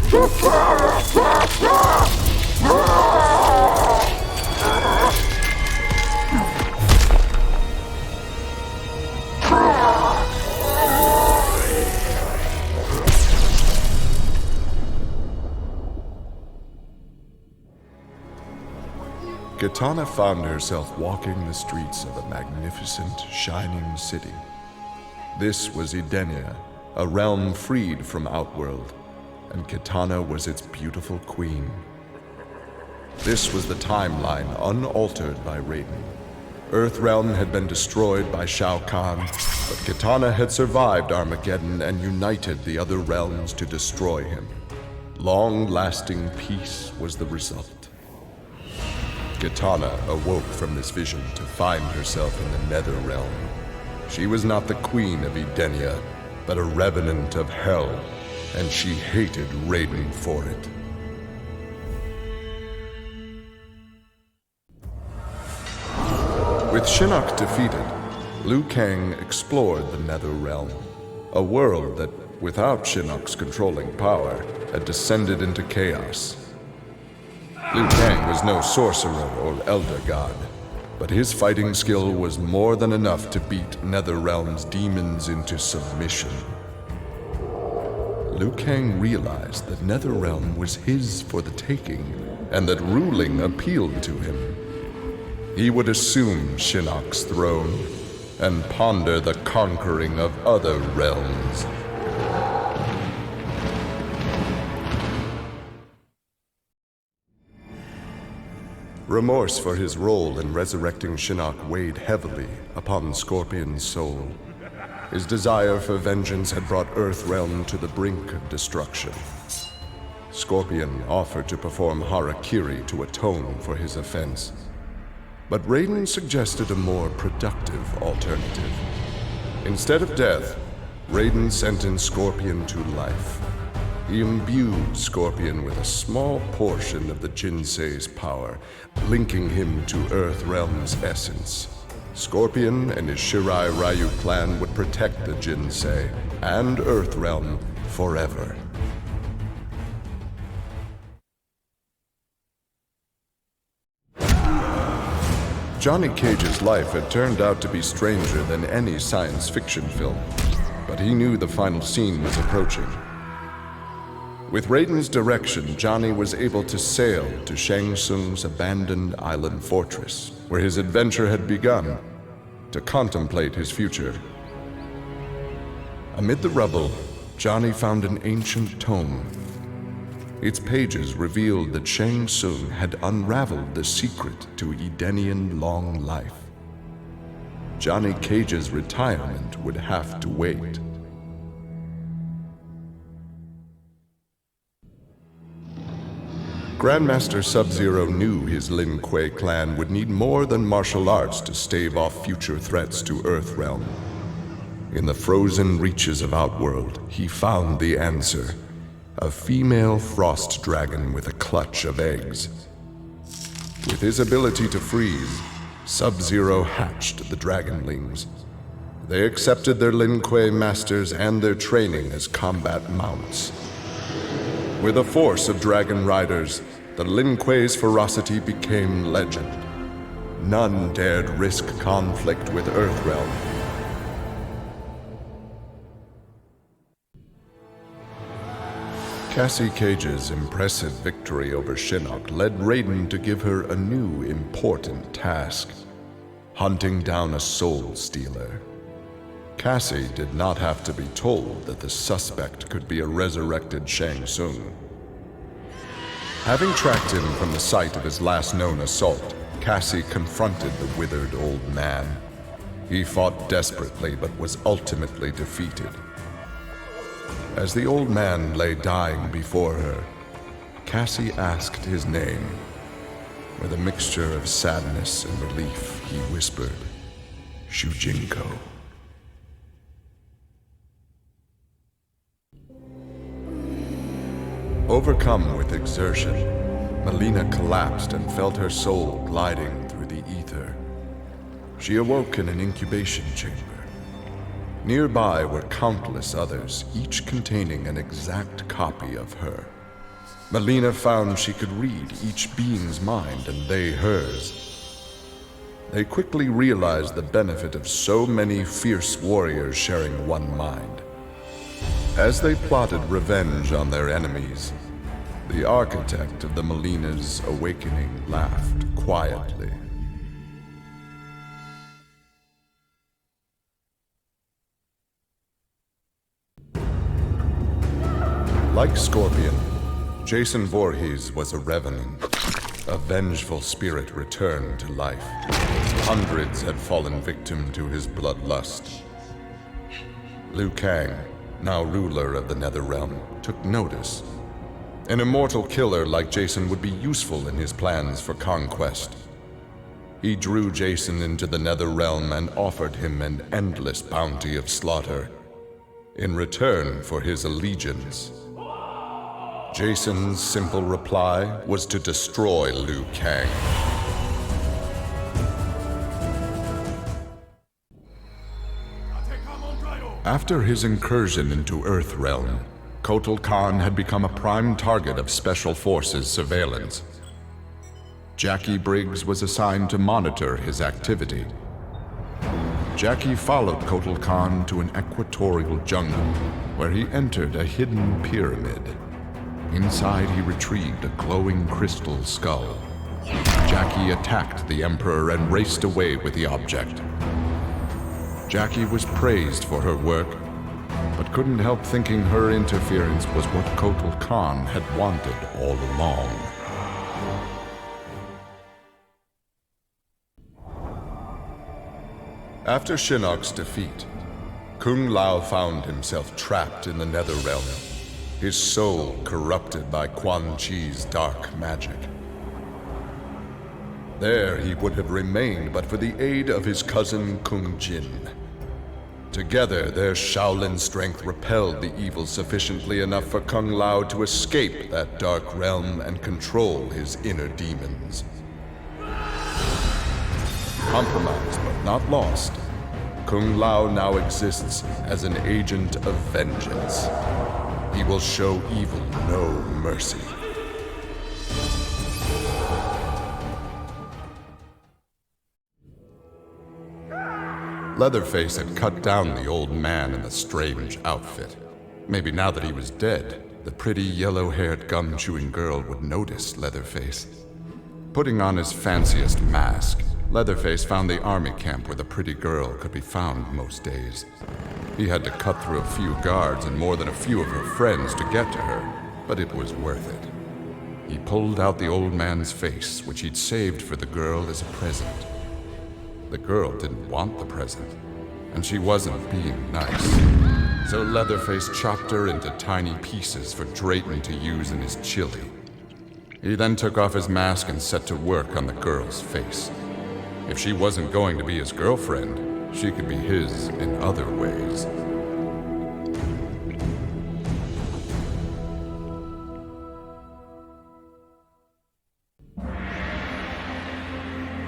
Kitana found herself walking the streets of a magnificent, shining city. This was Edenia, a realm freed from Outworld, and Kitana was its beautiful queen. This was the timeline unaltered by Raiden. Earthrealm had been destroyed by Shao Kahn, but Kitana had survived Armageddon and united the other realms to destroy him. Long-lasting peace was the result. Kitana awoke from this vision to find herself in the Nether Realm. She was not the queen of Edenia, but a revenant of hell, and she hated Raiden for it. With Shinnok defeated, Liu Kang explored the Nether Realm, a world that, without Shinnok's controlling power, had descended into chaos. Liu Kang was no sorcerer or elder god, but his fighting skill was more than enough to beat Netherrealm's demons into submission. Liu Kang realized that Netherrealm was his for the taking, and that ruling appealed to him. He would assume Shinnok's throne and ponder the conquering of other realms. Remorse for his role in resurrecting Shinnok weighed heavily upon Scorpion's soul. His desire for vengeance had brought Earthrealm to the brink of destruction. Scorpion offered to perform harakiri to atone for his offense. But Raiden suggested a more productive alternative. Instead of death, Raiden sentenced Scorpion to life. He imbued Scorpion with a small portion of the Jinsei's power, linking him to Earthrealm's essence. Scorpion and his Shirai Ryu clan would protect the Jinsei and Earthrealm forever. Johnny Cage's life had turned out to be stranger than any science fiction film, but he knew the final scene was approaching. With Raiden's direction, Johnny was able to sail to Shang Tsung's abandoned island fortress, where his adventure had begun, to contemplate his future. Amid the rubble, Johnny found an ancient tome. Its pages revealed that Shang Tsung had unraveled the secret to Edenian long life. Johnny Cage's retirement would have to wait. Grandmaster Sub-Zero knew his Lin Kuei clan would need more than martial arts to stave off future threats to Earthrealm. In the frozen reaches of Outworld, he found the answer: a female frost dragon with a clutch of eggs. With his ability to freeze, Sub-Zero hatched the Dragonlings. They accepted their Lin Kuei masters and their training as combat mounts. With a force of dragon riders, the Lin Kuei's ferocity became legend. None dared risk conflict with Earthrealm. Cassie Cage's impressive victory over Shinnok led Raiden to give her a new important task: hunting down a soul stealer. Cassie did not have to be told that the suspect could be a resurrected Shang Tsung. Having tracked him from the site of his last known assault, Cassie confronted the withered old man. He fought desperately but was ultimately defeated. As the old man lay dying before her, Cassie asked his name. With a mixture of sadness and relief, he whispered, "Shujinko." Overcome with exertion, Mileena collapsed and felt her soul gliding through the ether. She awoke in an incubation chamber. Nearby were countless others, each containing an exact copy of her. Mileena found she could read each being's mind and they hers. They quickly realized the benefit of so many fierce warriors sharing one mind. As they plotted revenge on their enemies, the architect of the Mileena's awakening laughed quietly. Like Scorpion, Jason Voorhees was a revenant. A vengeful spirit returned to life. Hundreds had fallen victim to his bloodlust. Liu Kang, now ruler of the Netherrealm, took notice. An immortal killer like Jason would be useful in his plans for conquest. He drew Jason into the Netherrealm and offered him an endless bounty of slaughter, in return for his allegiance. Jason's simple reply was to destroy Liu Kang. After his incursion into Earthrealm, Kotal Kahn had become a prime target of Special Forces surveillance. Jacqui Briggs was assigned to monitor his activity. Jacqui followed Kotal Kahn to an equatorial jungle, where he entered a hidden pyramid. Inside, he retrieved a glowing crystal skull. Jacqui attacked the Emperor and raced away with the object. Jacqui was praised for her work, but couldn't help thinking her interference was what Kotal Kahn had wanted all along. After Shinnok's defeat, Kung Lao found himself trapped in the Netherrealm, his soul corrupted by Quan Chi's dark magic. There he would have remained but for the aid of his cousin Kung Jin. Together, their Shaolin strength repelled the evil sufficiently enough for Kung Lao to escape that dark realm and control his inner demons. Compromised but not lost, Kung Lao now exists as an agent of vengeance. He will show evil no mercy. Leatherface had cut down the old man in the strange outfit. Maybe now that he was dead, the pretty yellow-haired gum-chewing girl would notice Leatherface. Putting on his fanciest mask, Leatherface found the army camp where the pretty girl could be found most days. He had to cut through a few guards and more than a few of her friends to get to her, but it was worth it. He pulled out the old man's face, which he'd saved for the girl as a present. The girl didn't want the present, and she wasn't being nice. So Leatherface chopped her into tiny pieces for Drayton to use in his chili. He then took off his mask and set to work on the girl's face. If she wasn't going to be his girlfriend, she could be his in other ways.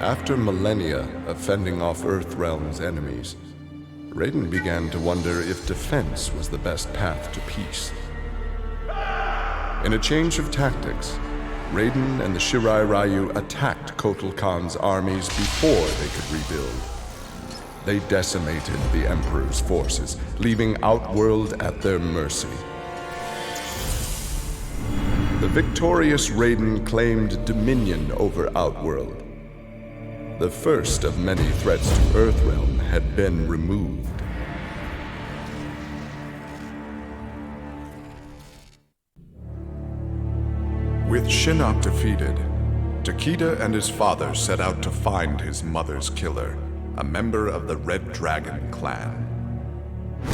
After millennia of fending off Earthrealm's enemies, Raiden began to wonder if defense was the best path to peace. In a change of tactics, Raiden and the Shirai Ryu attacked Kotal Kahn's armies before they could rebuild. They decimated the Emperor's forces, leaving Outworld at their mercy. The victorious Raiden claimed dominion over Outworld. The first of many threats to Earthrealm had been removed. With Shinnok defeated, Takeda and his father set out to find his mother's killer, a member of the Red Dragon clan.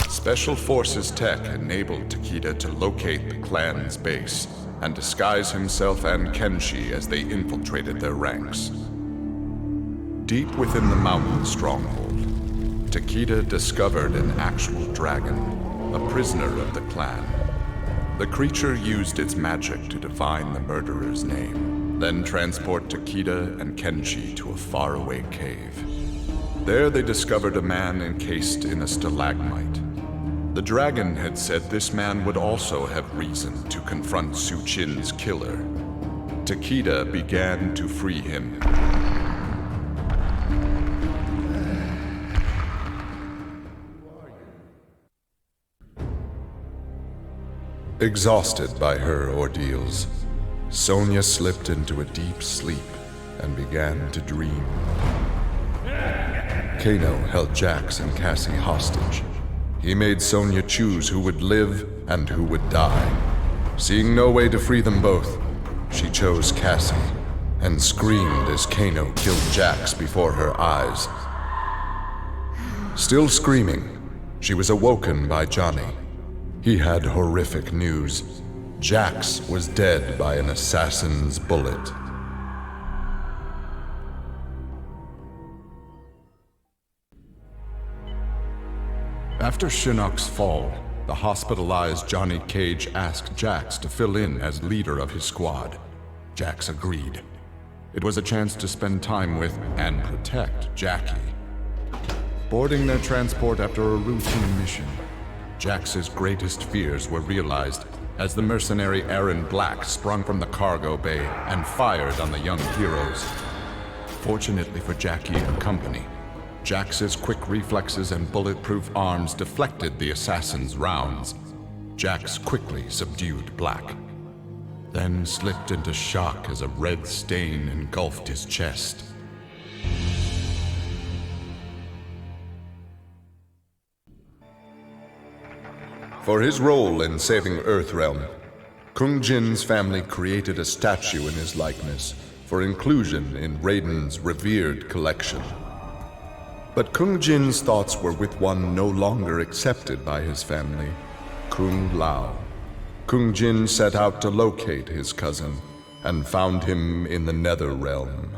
Special Forces tech enabled Takeda to locate the clan's base and disguise himself and Kenshi as they infiltrated their ranks. Deep within the mountain stronghold, Takeda discovered an actual dragon, a prisoner of the clan. The creature used its magic to divine the murderer's name, then transport Takeda and Kenshi to a faraway cave. There they discovered a man encased in a stalagmite. The dragon had said this man would also have reason to confront Su Qin's killer. Takeda began to free him. Exhausted by her ordeals, Sonya slipped into a deep sleep and began to dream. Kano held Jax and Cassie hostage. He made Sonya choose who would live and who would die. Seeing no way to free them both, she chose Cassie and screamed as Kano killed Jax before her eyes. Still screaming, she was awoken by Johnny. He had horrific news. Jax was dead by an assassin's bullet. After Shinnok's fall, the hospitalized Johnny Cage asked Jax to fill in as leader of his squad. Jax agreed. It was a chance to spend time with and protect Jacqui. Boarding their transport after a routine mission, Jax's greatest fears were realized as the mercenary Erron Black sprung from the cargo bay and fired on the young heroes. Fortunately for Jacqui and company, Jax's quick reflexes and bulletproof arms deflected the assassin's rounds. Jax quickly subdued Black, then slipped into shock as a red stain engulfed his chest. For his role in saving Earthrealm, Kung Jin's family created a statue in his likeness for inclusion in Raiden's revered collection. But Kung Jin's thoughts were with one no longer accepted by his family, Kung Lao. Kung Jin set out to locate his cousin and found him in the Nether Realm.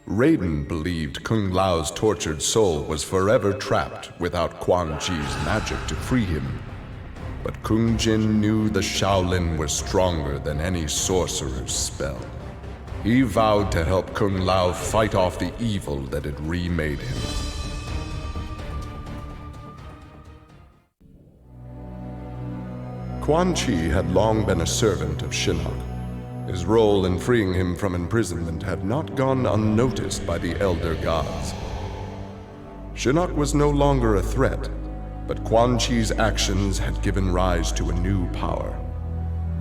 Raiden believed Kung Lao's tortured soul was forever trapped without Quan Chi's magic to free him. But Kung Jin knew the Shaolin were stronger than any sorcerer's spell. He vowed to help Kung Lao fight off the evil that had remade him. Quan Chi had long been a servant of Shinnok. His role in freeing him from imprisonment had not gone unnoticed by the Elder Gods. Shinnok was no longer a threat, but Quan Chi's actions had given rise to a new power.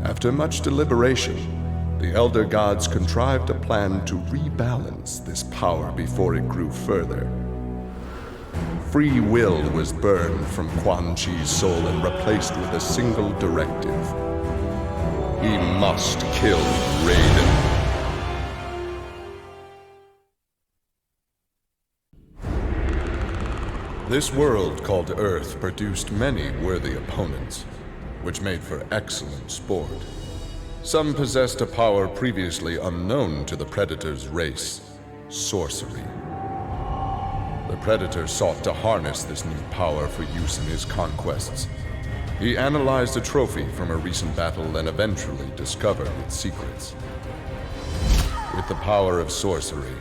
After much deliberation, the Elder Gods contrived a plan to rebalance this power before it grew further. Free will was burned from Quan Chi's soul and replaced with a single directive. He must kill Raiden. This world called Earth produced many worthy opponents, which made for excellent sport. Some possessed a power previously unknown to the Predator's race, sorcery. The Predator sought to harness this new power for use in his conquests. He analyzed a trophy from a recent battle and eventually discovered its secrets. With the power of sorcery,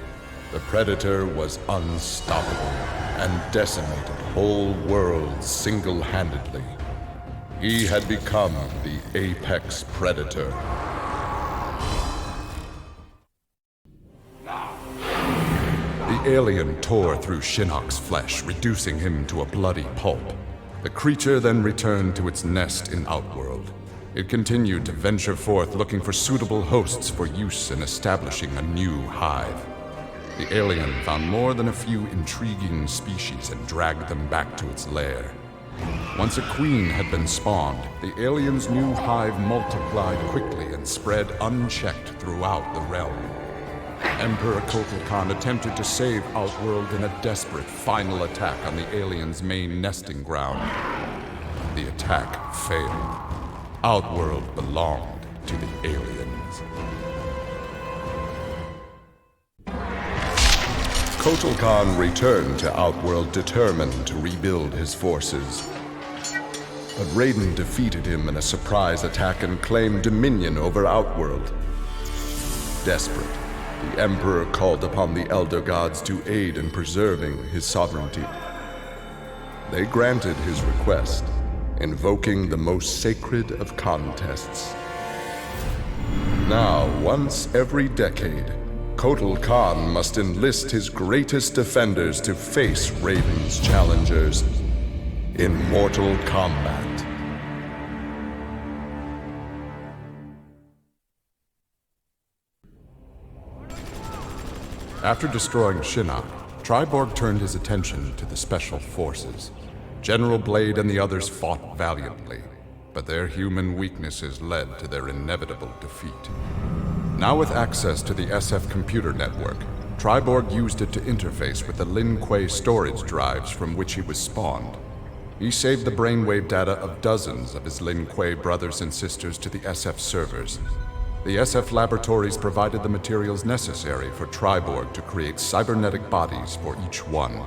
the Predator was unstoppable and decimated whole worlds single-handedly. He had become the apex predator. The alien tore through Shinnok's flesh, reducing him to a bloody pulp. The creature then returned to its nest in Outworld. It continued to venture forth looking for suitable hosts for use in establishing a new hive. The alien found more than a few intriguing species and dragged them back to its lair. Once a queen had been spawned, the alien's new hive multiplied quickly and spread unchecked throughout the realm. Emperor Kotal Kahn attempted to save Outworld in a desperate final attack on the alien's main nesting ground. The attack failed. Outworld belonged to the aliens. Kotal Kahn returned to Outworld determined to rebuild his forces. But Raiden defeated him in a surprise attack and claimed dominion over Outworld. Desperate, the Emperor called upon the Elder Gods to aid in preserving his sovereignty. They granted his request, invoking the most sacred of contests. Now, once every decade, Kotal Kahn must enlist his greatest defenders to face Raiden's challengers in mortal combat. After destroying Shinnok, Triborg turned his attention to the Special Forces. General Blade and the others fought valiantly, but their human weaknesses led to their inevitable defeat. Now with access to the SF computer network, Triborg used it to interface with the Lin Kuei storage drives from which he was spawned. He saved the brainwave data of dozens of his Lin Kuei brothers and sisters to the SF servers. The SF laboratories provided the materials necessary for Triborg to create cybernetic bodies for each one.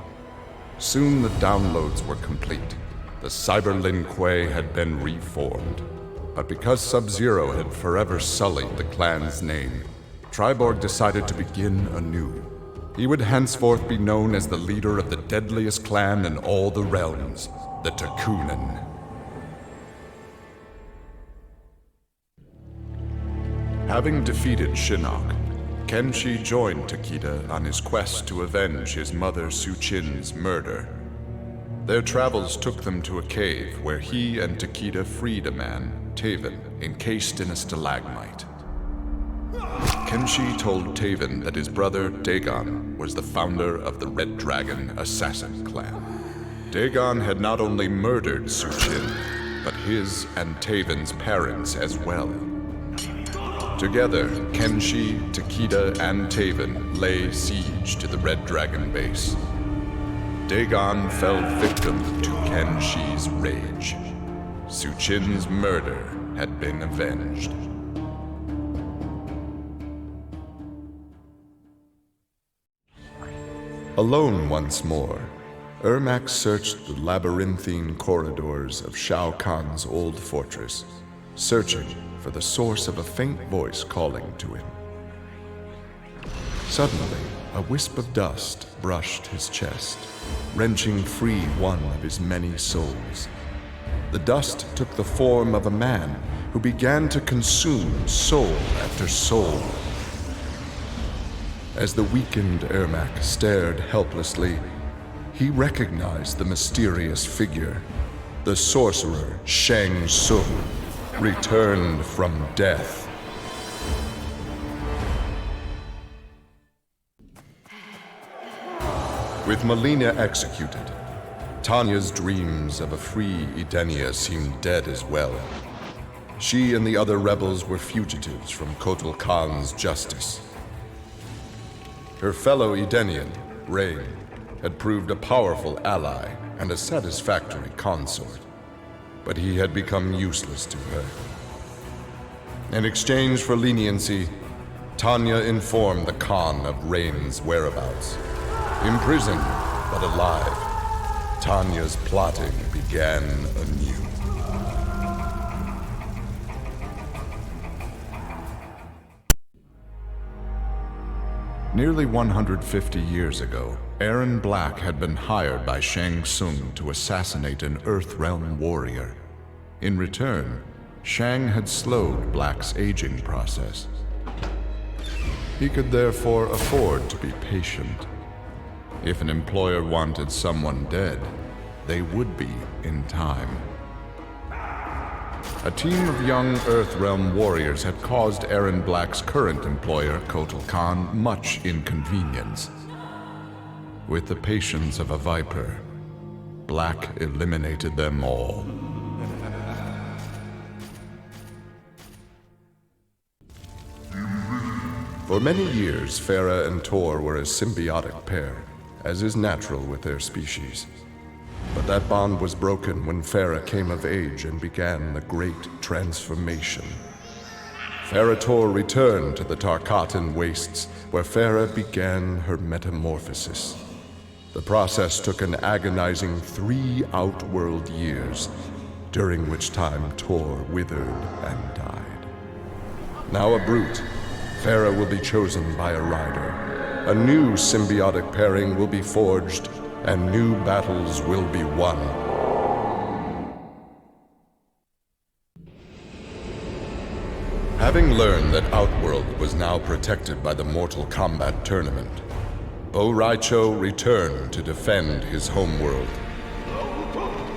Soon the downloads were complete. The Cyber Lin Kuei had been reformed. But because Sub-Zero had forever sullied the clan's name, Triborg decided to begin anew. He would henceforth be known as the leader of the deadliest clan in all the realms, the Takunin. Having defeated Shinnok, Kenshi joined Takeda on his quest to avenge his mother Suchin's murder. Their travels took them to a cave where he and Takeda freed a man, Taven, encased in a stalagmite. Kenshi told Taven that his brother Dagon was the founder of the Red Dragon Assassin Clan. Dagon had not only murdered Suchin, but his and Taven's parents as well. Together, Kenshi, Takeda, and Taven lay siege to the Red Dragon base. Dagon fell victim to Kenshi's rage. Suchin's murder had been avenged. Alone once more, Ermac searched the labyrinthine corridors of Shao Kahn's old fortress, searching for the source of a faint voice calling to him. Suddenly, a wisp of dust brushed his chest, wrenching free one of his many souls. The dust took the form of a man who began to consume soul after soul. As the weakened Ermac stared helplessly, he recognized the mysterious figure. The sorcerer Shang Tsung, returned from death. With Mileena executed, Tanya's dreams of a free Edenia seemed dead as well. She and the other rebels were fugitives from Kotal Kahn's justice. Her fellow Edenian, Raiden, had proved a powerful ally and a satisfactory consort, but he had become useless to her. In exchange for leniency, Tanya informed the Khan of Raiden's whereabouts. Imprisoned, but alive, Tanya's plotting began anew. Nearly 150 years ago, Erron Black had been hired by Shang Tsung to assassinate an Earthrealm warrior. In return, Shang had slowed Black's aging process. He could therefore afford to be patient. If an employer wanted someone dead, they would be in time. A team of young Earthrealm warriors had caused Erron Black's current employer, Kotal Kahn, much inconvenience. With the patience of a viper, Black eliminated them all. For many years, Ferra and Torr were a symbiotic pair, as is natural with their species. But that bond was broken when Ferra came of age and began the Great Transformation. Ferra Torr returned to the Tarkatan Wastes, where Ferra began her metamorphosis. The process took an agonizing 3 outworld years, during which time Torr withered and died. Now a brute, Ferra will be chosen by a rider. A new symbiotic pairing will be forged, and new battles will be won. Having learned that Outworld was now protected by the Mortal Kombat tournament, Rai Cho returned to defend his homeworld.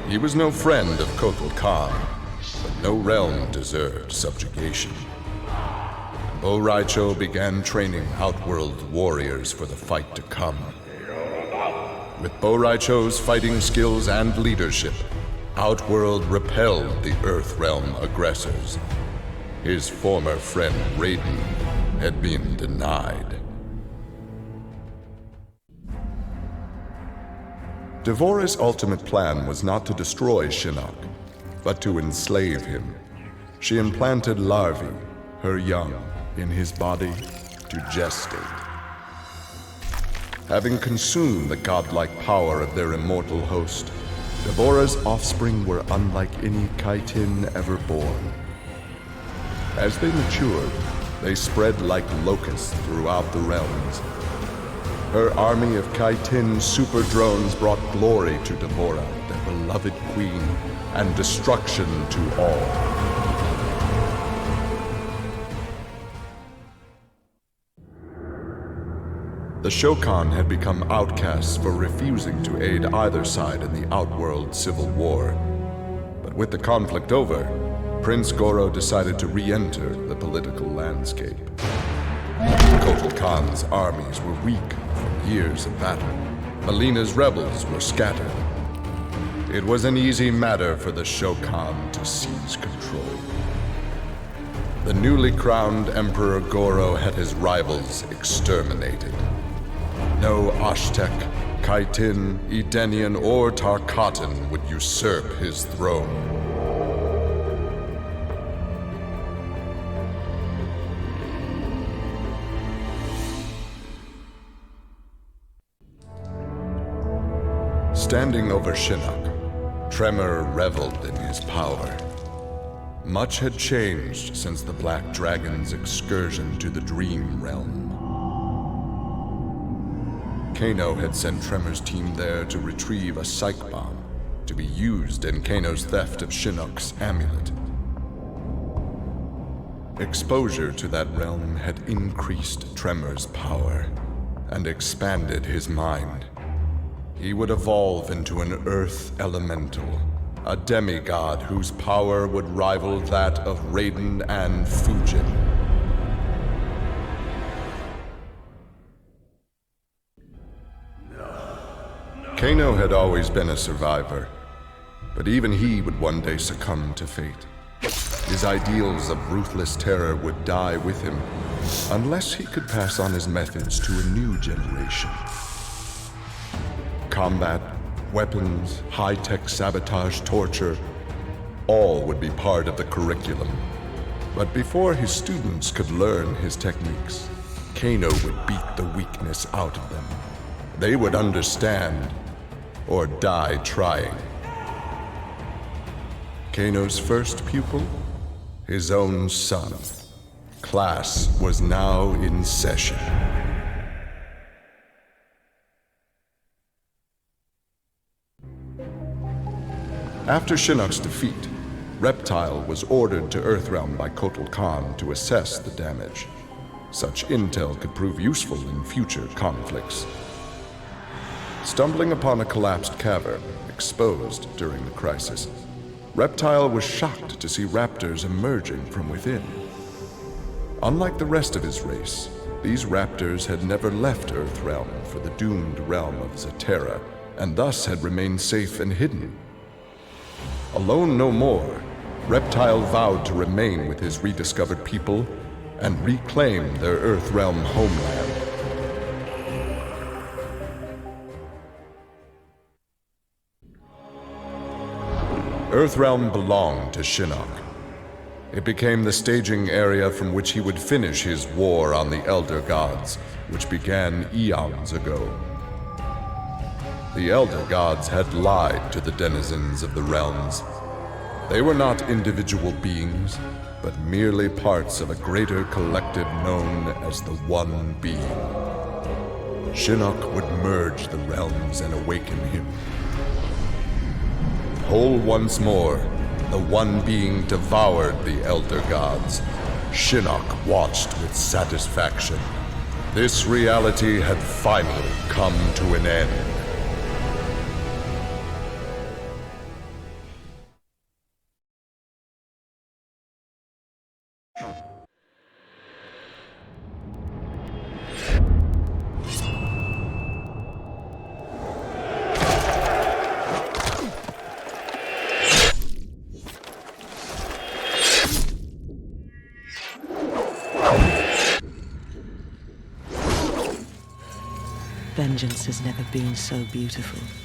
He was no friend of Kotal Kahn, but no realm deserved subjugation. Rai Cho began training Outworld warriors for the fight to come. With Rai Cho's fighting skills and leadership, Outworld repelled the Earthrealm aggressors. His former friend Raiden had been denied. Devora's ultimate plan was not to destroy Shinnok, but to enslave him. She implanted larvae, her young, in his body to gestate. Having consumed the godlike power of their immortal host, Devora's offspring were unlike any Chitin ever born. As they matured, they spread like locusts throughout the realms. Her army of Chitin super drones brought glory to Devora, their beloved queen, and destruction to all. The Shokan had become outcasts for refusing to aid either side in the Outworld civil war. But with the conflict over, Prince Goro decided to re-enter the political landscape. Kotal Kahn's armies were weak from years of battle. Mileena's rebels were scattered. It was an easy matter for the Shokan to seize control. The newly crowned Emperor Goro had his rivals exterminated. No Aztec, Chitin, Edenian, or Tarkatan would usurp his throne. Standing over Shinnok, Tremor reveled in his power. Much had changed since the Black Dragon's excursion to the Dream Realm. Kano had sent Tremor's team there to retrieve a psych bomb to be used in Kano's theft of Shinnok's amulet. Exposure to that realm had increased Tremor's power and expanded his mind. He would evolve into an earth elemental, a demigod whose power would rival that of Raiden and Fujin. Kano had always been a survivor, but even he would one day succumb to fate. His ideals of ruthless terror would die with him, unless he could pass on his methods to a new generation. Combat, weapons, high-tech sabotage, torture, all would be part of the curriculum. But before his students could learn his techniques, Kano would beat the weakness out of them. They would understand, or die trying. Kano's first pupil? His own son. Class was now in session. After Shinnok's defeat, Reptile was ordered to Earthrealm by Kotal Kahn to assess the damage. Such intel could prove useful in future conflicts. Stumbling upon a collapsed cavern, exposed during the crisis, Reptile was shocked to see raptors emerging from within. Unlike the rest of his race, these raptors had never left Earthrealm for the doomed realm of Zaterra, and thus had remained safe and hidden. Alone no more, Reptile vowed to remain with his rediscovered people and reclaim their Earthrealm homeland. Earthrealm belonged to Shinnok. It became the staging area from which he would finish his war on the Elder Gods, which began eons ago. The Elder Gods had lied to the denizens of the realms. They were not individual beings, but merely parts of a greater collective known as the One Being. Shinnok would merge the realms and awaken him. Whole once more, the One Being devoured the Elder Gods, Shinnok watched with satisfaction. This reality had finally come to an end. Vengeance has never been so beautiful.